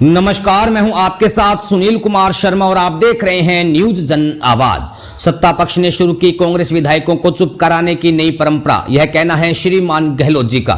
नमस्कार, मैं हूं आपके साथ सुनील कुमार शर्मा और आप देख रहे हैं न्यूज जन आवाज। सत्ता पक्ष ने शुरू की कांग्रेस विधायकों को चुप कराने की नई परंपरा, यह कहना है श्रीमान गहलोत जी का।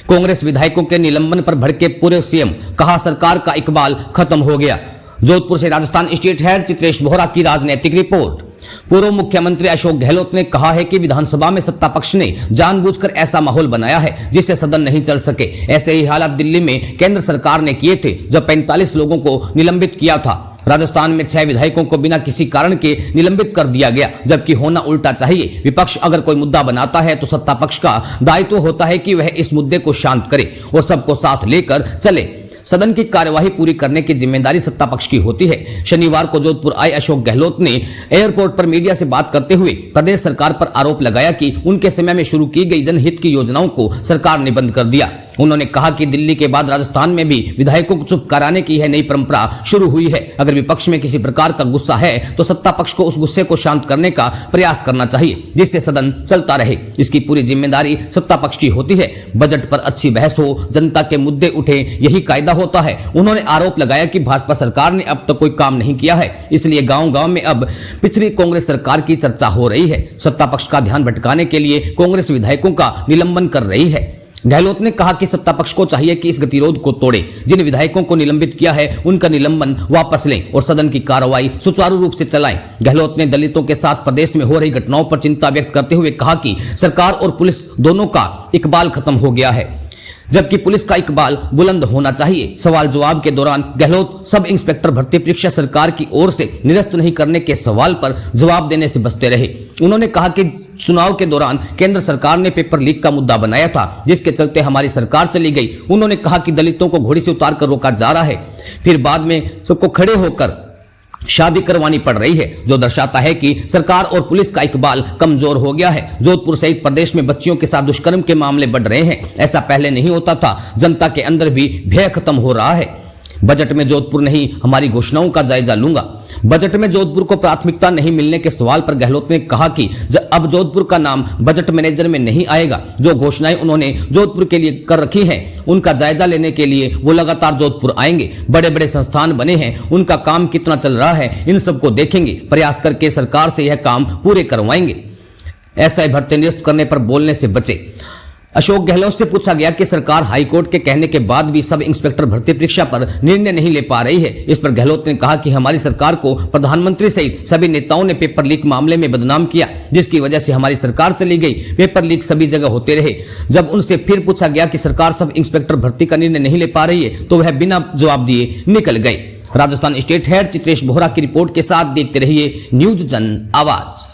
कांग्रेस विधायकों के निलंबन पर भड़के पूर्व सीएम, कहा सरकार का इकबाल खत्म हो गया। जोधपुर से राजस्थान स्टेट हेड चित्रेश बोहरा की राजनीतिक रिपोर्ट। पूर्व मुख्यमंत्री अशोक गहलोत ने कहा है कि विधानसभा में सत्ता पक्ष ने जानबूझकर ऐसा माहौल बनाया है जिससे सदन नहीं चल सके। ऐसे ही हालात दिल्ली में केंद्र सरकार ने किए थे जब 45 लोगों को निलंबित किया था। राजस्थान में 6 विधायकों को बिना किसी कारण के निलंबित कर दिया गया, जबकि होना उल्टा चाहिए। विपक्ष अगर कोई मुद्दा बनाता है तो सत्ता पक्ष का दायित्व होता है कि वह इस मुद्दे को शांत करे और सबको साथ लेकर चले। सदन की कार्यवाही पूरी करने की जिम्मेदारी सत्ता पक्ष की होती है। शनिवार को जोधपुर आए अशोक गहलोत ने एयरपोर्ट पर मीडिया से बात करते हुए प्रदेश सरकार पर आरोप लगाया कि उनके समय में शुरू की गई जनहित की योजनाओं को सरकार ने बंद कर दिया। उन्होंने कहा कि दिल्ली के बाद राजस्थान में भी विधायकों को चुप कराने की यह नई परंपरा शुरू हुई है। अगर विपक्ष में किसी प्रकार का गुस्सा है तो सत्ता पक्ष को उस गुस्से को शांत करने का प्रयास करना चाहिए, जिससे सदन चलता रहे। इसकी पूरी जिम्मेदारी सत्ता पक्ष की होती है। बजट पर अच्छी बहस हो, जनता के मुद्दे उठे, यही कायदा होता है। उन्होंने आरोप लगाया कि भाजपा सरकार ने अब तक कोई काम नहीं किया है, इसलिए गांव-गांव में अब पिछली कांग्रेस सरकार की चर्चा हो रही है। सत्ता पक्ष का ध्यान भटकाने के लिए कांग्रेस विधायकों का निलंबन कर रही है। गहलोत ने कहा कि सत्ता पक्ष को चाहिए कि इस गतिरोध को तोड़े। जिन विधायकों को निलंबित किया है उनका निलंबन वापस लें और सदन की कार्रवाई सुचारू रूप से चलाएं। गहलोत ने दलितों के साथ प्रदेश में हो रही घटनाओं पर चिंता व्यक्त करते हुए कहा कि सरकार और पुलिस दोनों का इकबाल खत्म हो गया है, जबकि पुलिस का इकबाल बुलंद होना चाहिए। सवाल जवाब के दौरान गहलोत सब इंस्पेक्टर भर्ती परीक्षा सरकार की ओर से निरस्त नहीं करने के सवाल पर जवाब देने से बचते रहे। उन्होंने कहा कि चुनाव के दौरान केंद्र सरकार ने पेपर लीक का मुद्दा बनाया था, जिसके चलते हमारी सरकार चली गई। उन्होंने कहा कि दलितों को घोड़ी से उतार कर रोका जा रहा है, फिर बाद में सबको खड़े होकर शादी करवानी पड़ रही है, जो दर्शाता है कि सरकार और पुलिस का इकबाल कमजोर हो गया है। जोधपुर सहित प्रदेश में बच्चियों के साथ दुष्कर्म के मामले बढ़ रहे हैं। ऐसा पहले नहीं होता था। जनता के अंदर भी भय खत्म हो रहा है। बजट में जोधपुर नहीं, हमारी घोषणाओं का जायजा लूंगा। बजट में जोधपुर को प्राथमिकता नहीं मिलने के सवाल पर गहलोत ने कहा कि अब जोधपुर का नाम बजट मैनेजर में नहीं आएगा। जो घोषणाएं उन्होंने जोधपुर के लिए कर रखी हैं, उनका जायजा लेने के लिए वो लगातार जोधपुर आएंगे। बड़े बड़े संस्थान बने हैं, उनका काम कितना चल रहा है, इन सबको देखेंगे। प्रयास करके सरकार से यह काम पूरे करवाएंगे। ऐसा भर्ती निरस्त करने पर बोलने से बचे। अशोक गहलोत से पूछा गया कि सरकार हाईकोर्ट के कहने के बाद भी सब इंस्पेक्टर भर्ती परीक्षा पर निर्णय नहीं ले पा रही है। इस पर गहलोत ने कहा कि हमारी सरकार को प्रधानमंत्री सहित सभी नेताओं ने पेपर लीक मामले में बदनाम किया, जिसकी वजह से हमारी सरकार चली गई। पेपर लीक सभी जगह होते रहे। जब उनसे फिर पूछा गया कि सरकार सब इंस्पेक्टर भर्ती का निर्णय नहीं ले पा रही है, तो वह बिना जवाब दिए निकल गए। राजस्थान स्टेट हेड चित्रेश बोहरा की रिपोर्ट के साथ देखते रहिए न्यूज जन आवाज।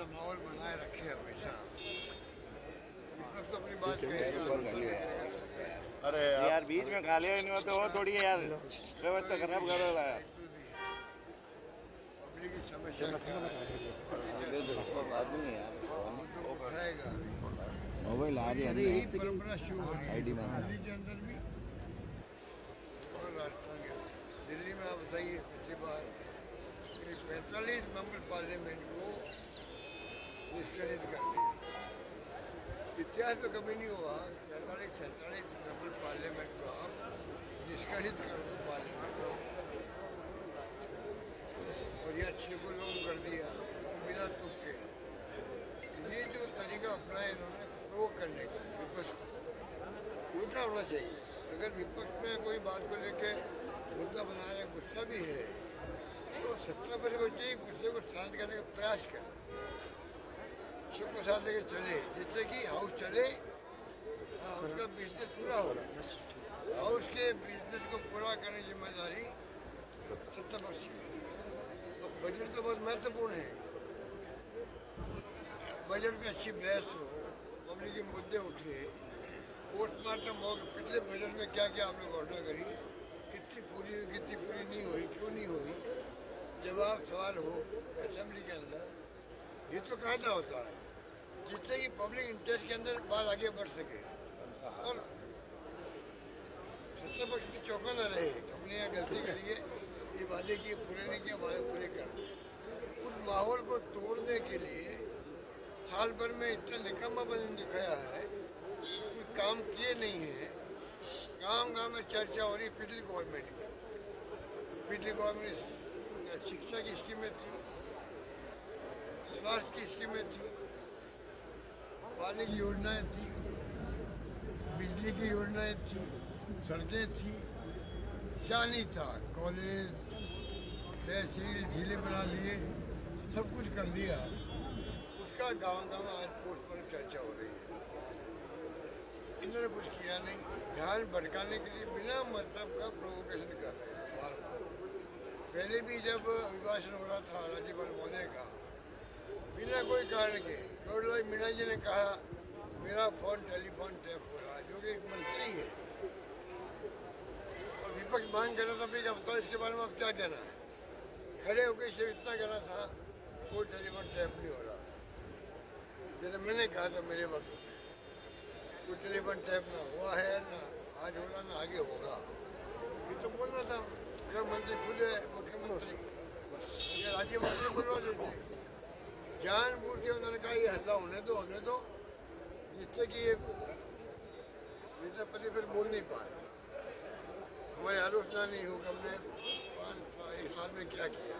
माहौल बनाए रखे हमेशा। तो अपनी बात कहेगा। अरे यार बीच में गालियां नहीं होते वो थोड़ी यार व्यवस्था खराब कर रहा है। पब्लिक की समस्या मोबाइल आ रही है, परंपरा शुरू हो रही है दिल्ली के अंदर भी और राजस्थान के अंदर। दिल्ली में आप बताइए पिछली बार 45 मेंबर पार्लियामेंट को निष्कासित कर दिया। इतिहास में कभी नहीं हुआ 45-46 मेंबर पार्लियामेंट को आप निष्कासित कर दो पार्लियामेंट और यह 6 को लोग कर दिया बिना तुक के। ये जो तरीका अपनाया इन्होंने प्रोवोक करने का विपक्ष को, उल्टा होना चाहिए। अगर विपक्ष में कोई बात को लेकर मुद्दा बनाने का गुस्सा भी है तो सत्ता पर को चाहिए गुस्से को शांत करने का प्रयास करें, सबको साथ लेकर चले, जिससे कि हाउस चले, हाउस का बिजनेस पूरा हो। हाउस के बिजनेस को पूरा करने की जिम्मेदारी सत्ता पक्ष की। तो बजट तो बहुत महत्वपूर्ण है। बजट में अच्छी बहस हो, पब्लिक के मुद्दे उठे, पोस्टमार्टम हो, पिछले बजट में क्या क्या आपने घोषणा करी, कितनी पूरी हुई, कितनी पूरी नहीं हुई, क्यों नहीं हुई, जवाब सवाल हो असेंबली के अंदर। ये तो कायदा होता है जिससे कि पब्लिक इंटरेस्ट के अंदर बात आगे बढ़ सके। और सत्ता पक्ष की चौंका न रहे, हमने यहाँ गलती करी है, ये वादे किए पूरे नहीं किए, वादे पूरे करने। उस माहौल को तोड़ने के लिए साल भर में इतना निकम्मापन दिखाया है, कुछ काम किए नहीं है। गांव गांव में चर्चा हो रही पिछली गवर्नमेंट की। पिछली गवर्नमेंट शिक्षा की स्कीमें थी, स्वास्थ्य की स्कीमें थी, पानी की योजनाएं थी, बिजली की योजनाएं थी, सड़कें थी, क्या नहीं था। कॉलेज, तहसील, जिले बना लिए, सब कुछ कर दिया। उसका गांव गांव आज पोस्ट पर चर्चा हो रही है। इन्होंने कुछ किया नहीं, ध्यान भटकाने के लिए बिना मतलब का प्रोवोकेशन कर रहे हैं बार बार। पहले भी जब अभिभाषण हो रहा था राज्यपाल महोदय का, बिना कोई कारण के करोड़लाल मीणा जी ने कहा मेरा टेलीफोन टैप हो रहा है, जो कि एक मंत्री है। और विपक्ष मांग कर रहा था भाई अब तो इसके बारे में आप क्या कहना है। खड़े होकर सिर्फ इतना कहना था कोई टेलीफोन टैप नहीं हो रहा। जैसे मैंने कहा था मेरे वक्त में कोई टेलीफोन टैप ना हुआ है, ना आज हो रहा, ना आगे होगा। ये तो बोलना था। गृह मंत्री खुद है, मुख्यमंत्री, ये राज्य मंत्री बोलवा देते। जानबूझ के उन्होंने कहा ये हल्ला होने दो, जिससे कि ये विद्यापति फिर बोल नहीं पाए। हमारी आलोचना नहीं हो कि हमने 1 साल में क्या किया,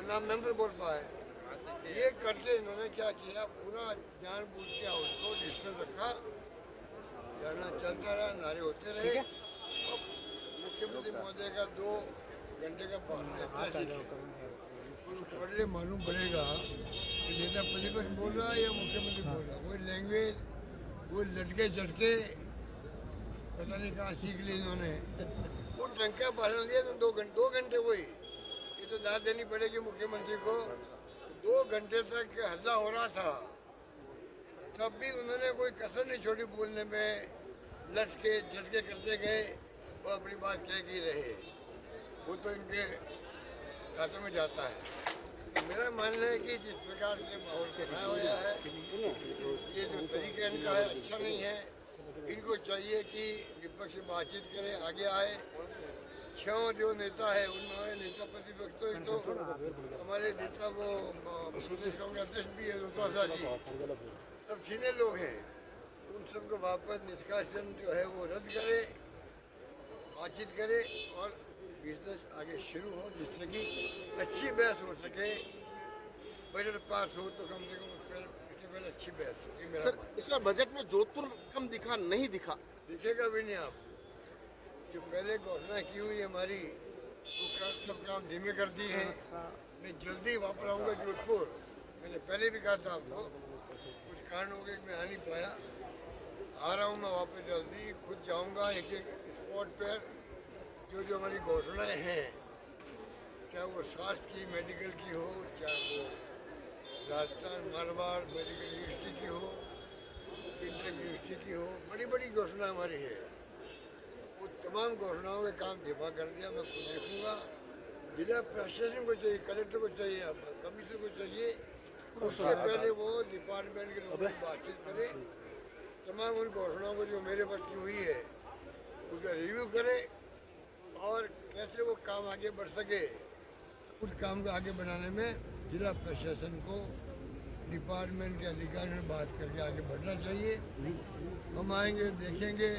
ना मेंबर बोल पाए। ये करके इन्होंने क्या किया, पूरा जानबूझ के उसको डिस्टर्ब रखा, धरना चलता रहा, नारे होते रहे। मुख्यमंत्री महोदय का 2 घंटे का पढ़ने मालूम पड़ेगा कि नेता प्रतिपक्ष बोल रहा है या मुख्यमंत्री बोल रहा है। वही लैंग्वेज, वो लटके झटके पता नहीं कहाँ सीख ली इन्होंने। वो ढंग का भाषण दिया तो 2 घंटे वही। ये तो दाद देनी पड़ेगी मुख्यमंत्री को। 2 घंटे तक हल्ला हो रहा था, तब भी उन्होंने कोई कसर नहीं छोड़ी बोलने में। लटके झटके करते गए, वो अपनी बात कह के रहे। वो तो इनके खाते में जाता है। मेरा मानना है कि जिस प्रकार से माहौल बनाया हुआ है, ये जो तरीका इनका है अच्छा नहीं है। इनको चाहिए कि विपक्ष से बातचीत करें, आगे आए। 6 जो नेता है उनमें नेता प्रतिपक्ष तो एक तो हमारे नेता वो प्रदेश कांग्रेस अध्यक्ष भी है रोहतासा जी, सब सीनियर लोग हैं। उन सबको वापस निष्कासन जो है वो रद्द करे, बातचीत करे और बिजनेस आगे शुरू हो, जिससे कि अच्छी बहस हो सके। बजट पास हो तो कम से कम इसके पहले अच्छी बहस हो। सर, इस बार बजट में जोधपुर कम दिखा, नहीं दिखा, दिखेगा भी नहीं। आप जो पहले घोषणा की हुई हमारी, वो सब काम धीमे कर दिए हैं। मैं जल्दी वापस आऊँगा जोधपुर। मैंने पहले भी कहा था आपको, कुछ कारण हो गए मैं आ नहीं पाया। आ रहा हूँ मैं वापस जल्दी, खुद जाऊँगा एक स्पॉट पर। जो हमारी घोषणाएं हैं, चाहे वो स्वास्थ्य की, मेडिकल की हो, चाहे वो राजस्थान मारवाड़ मेडिकल यूनिवर्सिटी की हो, फिनटेक यूनिवर्सिटी की हो, बड़ी बड़ी घोषणा हमारी है। वो तमाम घोषणाओं के काम धीमा कर दिया। मैं खुद देखूँगा। जिला प्रशासन को चाहिए, कलेक्टर को चाहिए, कमिश्नर को चाहिए, उससे पहले वो डिपार्टमेंट के लोगों से बातचीत करें। तमाम उन घोषणाओं को जो मेरे वक्त की हुई है उसका रिव्यू करे और कैसे वो काम आगे बढ़ सके। उस काम को आगे बढ़ाने में जिला प्रशासन को डिपार्टमेंट के अधिकारियों से बात करके आगे बढ़ना चाहिए। हम आएंगे, देखेंगे,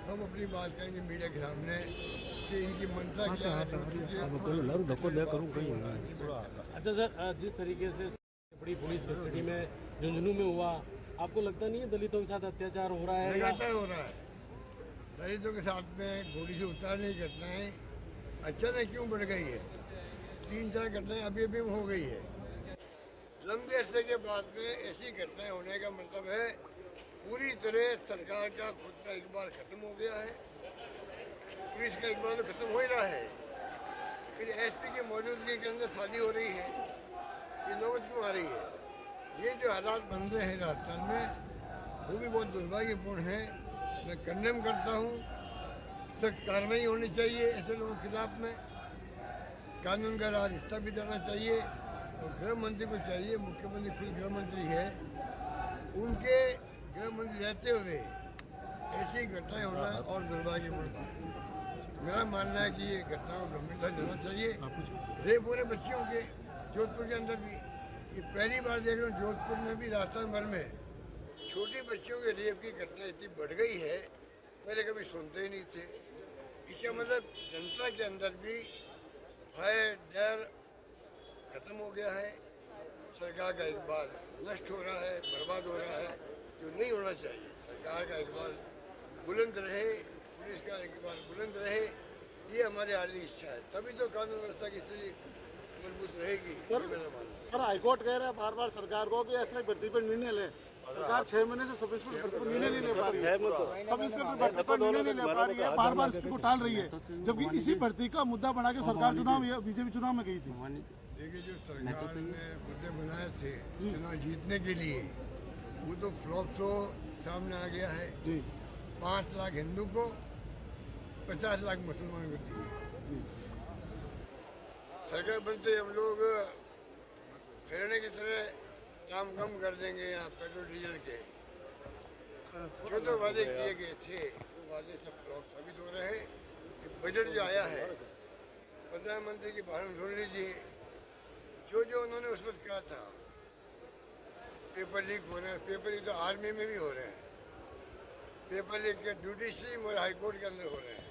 हम अपनी बात करेंगे मीडिया के सामने कि इनकी मंशा क्या है। अच्छा सर, जिस तरीके से बड़ी पुलिस कस्टडी में झुंझुनू में हुआ, आपको लगता नहीं है दलितों के साथ अत्याचार हो रहा है? लगातार हो रहा है। दलितों के साथ में गोली से उतारने की घटनाएं अचानक क्यों बढ़ गई है? 3-4 घटनाएं अभी हो गई है। लंबे अरसे के बाद में ऐसी घटनाएं होने का मतलब है पूरी तरह सरकार का खुद का इकबाल खत्म हो गया है। पुलिस का इकबाल तो खत्म हो ही रहा है, फिर एसपी की मौजूदगी के अंदर शादी हो रही है। ये नौबत क्यों आ रही है? ये जो हालात बन रहे हैं राजस्थान में, वो भी बहुत दुर्भाग्यपूर्ण है। मैं कंडेम करता हूँ। सख्त कार्रवाई होनी चाहिए ऐसे लोगों के खिलाफ में। कानून का राज स्थापित रहना चाहिए। और गृह मंत्री को चाहिए, मुख्यमंत्री खुद गृह मंत्री है, उनके गृह मंत्री रहते हुए ऐसी घटनाएं होना और दुर्भाग्यपूर्ण बात है। मेरा मानना है कि ये घटनाओं को गंभीरता लेना चाहिए। रेप हो रहे बच्चियों के जोधपुर के अंदर भी, ये पहली बार देख रहा हूँ जोधपुर में भी, राजस्थान भर में छोटी बच्चियों के रेप की घटना इतनी बढ़ गई है, पहले कभी सुनते ही नहीं थे। इसका मतलब जनता के अंदर भी भय डर खत्म हो गया है। सरकार का इकबाल नष्ट हो रहा है, बर्बाद हो रहा है, जो नहीं होना चाहिए। सरकार का इकबाल बुलंद रहे, पुलिस का इकबाल बुलंद रहे, ये हमारी आली इच्छा है। तभी तो कानून व्यवस्था की स्थिति मजबूत रहेगी। सर, ये मेरा मानना है। सर हाईकोर्ट कह रहा है बार बार सरकार को कि ऐसा भर्ती पर निर्णय ले। सरकार 6 महीने से सब इंस्पेक्टर भर्ती पर निर्णय नहीं ले पा रही है। सब इंस्पेक्टर भर्ती पर निर्णय नहीं ले पा रही है, बार बार इसको टाल रही है, जबकि इसी भर्ती का मुद्दा बना के सरकार बीजेपी चुनाव में गई थी। देखिए, जो सरकार ने मुद्दे बनाए थे चुनाव जीतने के लिए, वो तो फ्लॉप शो सामने आ गया है। 5 लाख हिंदू को 50 लाख मुसलमान को दिए। सरकार बनते हम लोग फिरने की तरह दाम कम कर देंगे यहाँ पेट्रोल डीजल के। जो तो वादे किए गए थे वो वादे सब फ्लॉप साबित हो रहे हैं। ये बजट जो आया है, प्रधानमंत्री की भाषण सुन लीजिए। जो उन्होंने उस वक्त कहा था, पेपर लीक हो रहे हैं, पेपर लीक तो आर्मी में भी हो रहे हैं, पेपर लीक के जुडिशरी और हाईकोर्ट के अंदर हो रहे हैं,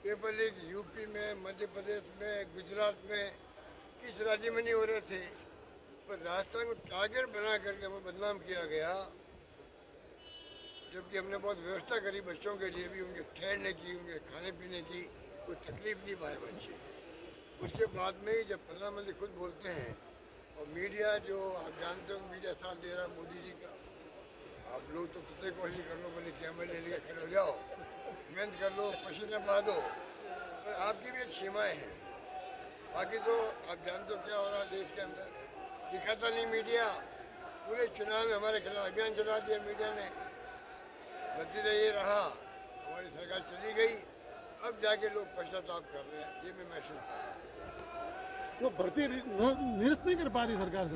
पेपर लीक यूपी में, मध्य प्रदेश में, गुजरात में, किस राज्य में नहीं हो रहे थे। पर राजस्थान को टारगेट बना करके हमें बदनाम किया गया, जबकि हमने बहुत व्यवस्था करी बच्चों के लिए भी, उनके ठहरने की, उनके खाने पीने की, कोई तकलीफ नहीं पाए बच्चे। उसके बाद में ही जब प्रधानमंत्री खुद बोलते हैं, और मीडिया जो आप जानते हो मीडिया साथ दे रहा मोदी जी का, आप लोग तो कितने कोशिश कर लो, बोले कैमरे ले लेकर खड़े हो जाओ, मेहनत कर लो, पसीना बहा दो, पर आपकी भी एक सीमाएँ हैं। बाकी तो आप जानते हो क्या हो रहा है देश के अंदर, दिखाता नहीं मीडिया। पूरे चुनाव में हमारे खिलाफ अभियान चला दिया मीडिया ने, नतीजा ये रहा, हमारी सरकार चली गई। अब जाके लोग पश्चाताप कर रहे हैं, ये मैं महसूस कर रहा हूँ। वो भर्ती निरस्त नहीं कर पा रही सरकार से।